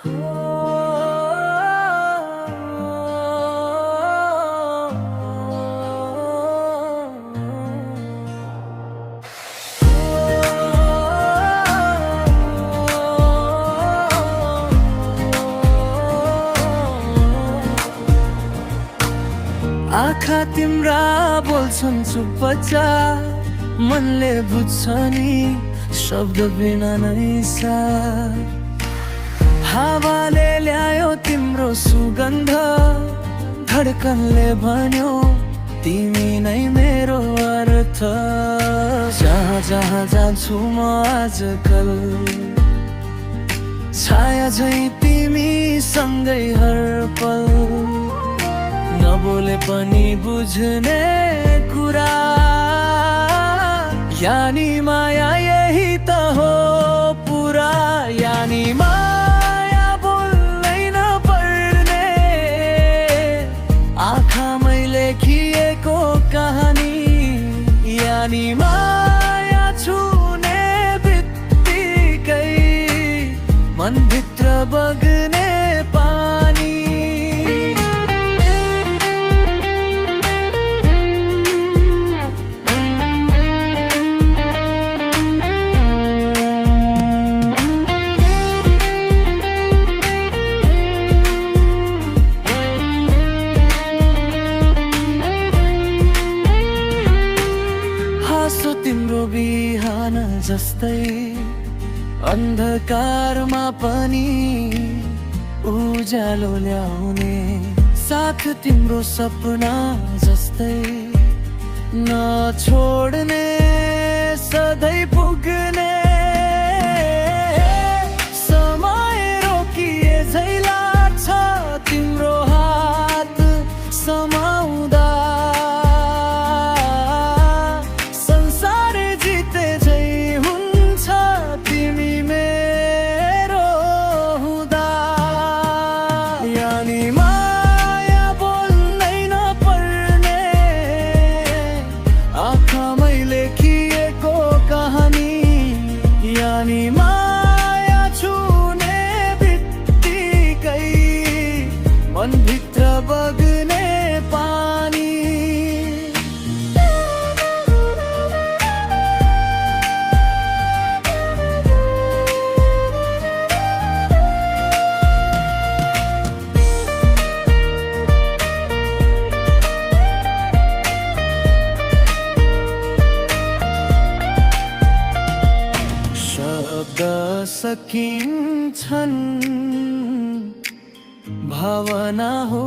आँखा तिम्रा बोल्छन् चुप्पचा, मनले बुझ्छ नि शब्द बिना नै सा। हावाले ल्यायो तिम्रो सुगन्ध, धड्कनले भन्यो तिमी नै मेरो अर्थ। जहाँ जहाँ जान्छु म आजकल, छाया झै तिमी सँगै हर पल। नबोले पनि बुझ्ने कुरा, यानी माया यही त हो पुरा। यानी माया बोल्नै नपर्ने, आँखा मैले खिएको कहानी। यानी माया छुने बित्तिकै मनभित्र बग्ने पानी। तिम्रो बिहान जस्तै अन्धकारमा पनि उज्यालो ल्याउने, साथ तिम्रो सपना जस्तै नछोड्ने, सधैँ पुग्ने। समय रोकिए झै लाग्छ तिम्रो हात समाउँदा। यानी माया छुने बित्तिकै मनभित्र बग्ने पानी। सकिन्छन् भावना हो